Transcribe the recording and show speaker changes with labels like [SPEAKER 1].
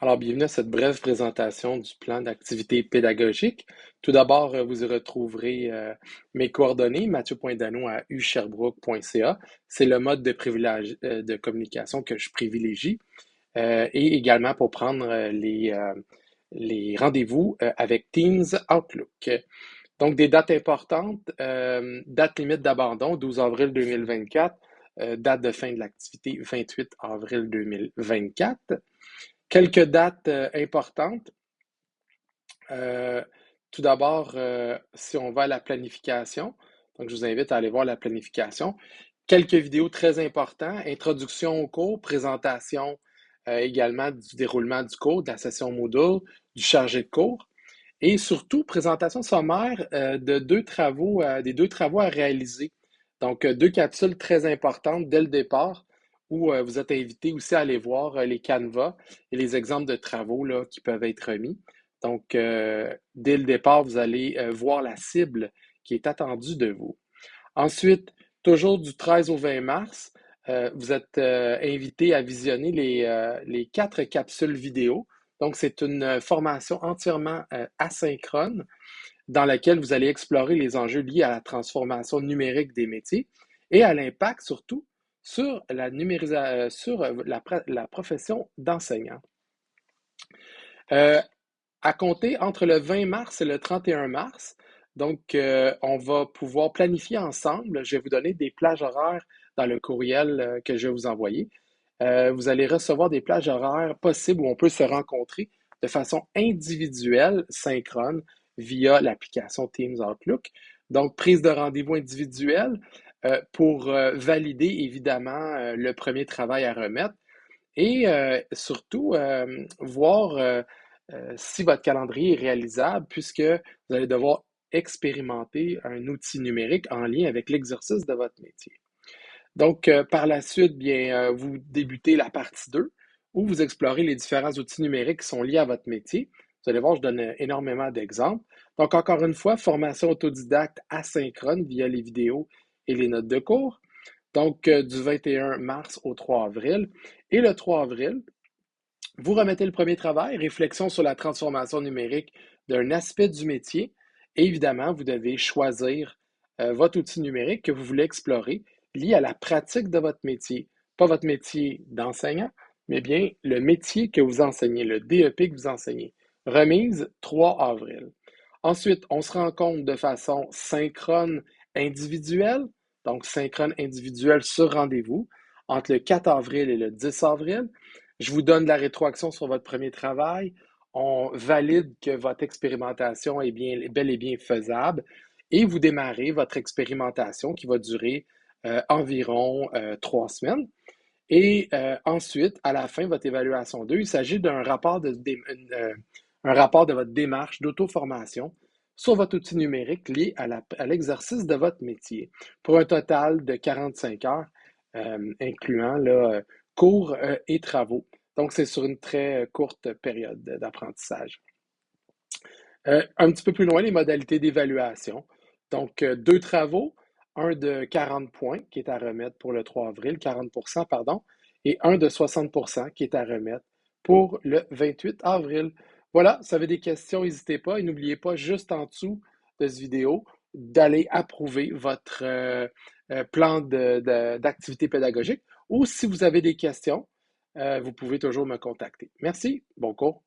[SPEAKER 1] Alors, bienvenue à cette brève présentation du plan d'activité pédagogique. Tout d'abord, vous y retrouverez mes coordonnées, mathieu.dano à usherbrooke.ca. C'est le mode de de communication que je privilégie. Et également pour prendre les rendez-vous avec Teams Outlook. Donc, des dates importantes, date limite d'abandon, 12 avril 2024, date de fin de l'activité, 28 avril 2024. Quelques dates importantes. Euh, Tout d'abord, si on va à la planification, donc je vous invite à aller voir la planification. Quelques vidéos très importantes, introduction au cours, présentation également du déroulement du cours, de la session Moodle, du chargé de cours, et surtout présentation sommaire de des deux travaux à réaliser. Donc, deux capsules très importantes dès le départ où vous êtes invité aussi à aller voir les canevas et les exemples de travaux là, qui peuvent être remis. Donc, dès le départ, vous allez voir la cible qui est attendue de vous. Ensuite, toujours du 13 au 20 mars, vous êtes invité à visionner les quatre capsules vidéo. Donc, c'est une formation entièrement asynchrone dans laquelle vous allez explorer les enjeux liés à la transformation numérique des métiers et à l'impact surtout sur la profession d'enseignant. Euh, à compter entre le 20 mars et le 31 mars, donc on va pouvoir planifier ensemble. Je vais vous donner des plages horaires dans le courriel que je vais vous envoyer. Vous allez recevoir des plages horaires possibles où on peut se rencontrer de façon individuelle, synchrone, via l'application Teams Outlook. Donc, prise de rendez-vous individuelle pour valider évidemment le premier travail à remettre et surtout voir si votre calendrier est réalisable puisque vous allez devoir expérimenter un outil numérique en lien avec l'exercice de votre métier. Donc, par la suite, bien, vous débutez la partie 2 où vous explorez les différents outils numériques qui sont liés à votre métier. Vous allez voir, je donne énormément d'exemples. Donc, encore une fois, formation autodidacte asynchrone via les vidéos et les notes de cours. Donc, du 21 mars au 3 avril. Et le 3 avril, vous remettez le premier travail, réflexion sur la transformation numérique d'un aspect du métier. Et évidemment, vous devez choisir votre outil numérique que vous voulez explorer lié à la pratique de votre métier. Pas votre métier d'enseignant, mais bien le métier que vous enseignez, le DEP que vous enseignez. Remise 3 avril. Ensuite, on se rencontre de façon synchrone individuelle, donc synchrone individuelle sur rendez-vous, entre le 4 avril et le 10 avril. Je vous donne de la rétroaction sur votre premier travail. On valide que votre expérimentation est bien, bel et bien faisable et vous démarrez votre expérimentation qui va durer environ 3 semaines. Et ensuite, à la fin, votre évaluation 2, il s'agit d'un rapport un rapport de votre démarche d'auto-formation sur votre outil numérique lié à l'exercice de votre métier pour un total de 45 heures, incluant là, cours et travaux. Donc, c'est sur une très courte période d'apprentissage. Un petit peu plus loin, les modalités d'évaluation. Donc, deux travaux, un de 40 points qui est à remettre pour le 3 avril, 40%, pardon, et un de 60% qui est à remettre pour le 28 avril. Voilà, si vous avez des questions, n'hésitez pas et n'oubliez pas, juste en dessous de cette vidéo, d'aller approuver votre plan d'activité pédagogique ou si vous avez des questions, vous pouvez toujours me contacter. Merci, bon cours.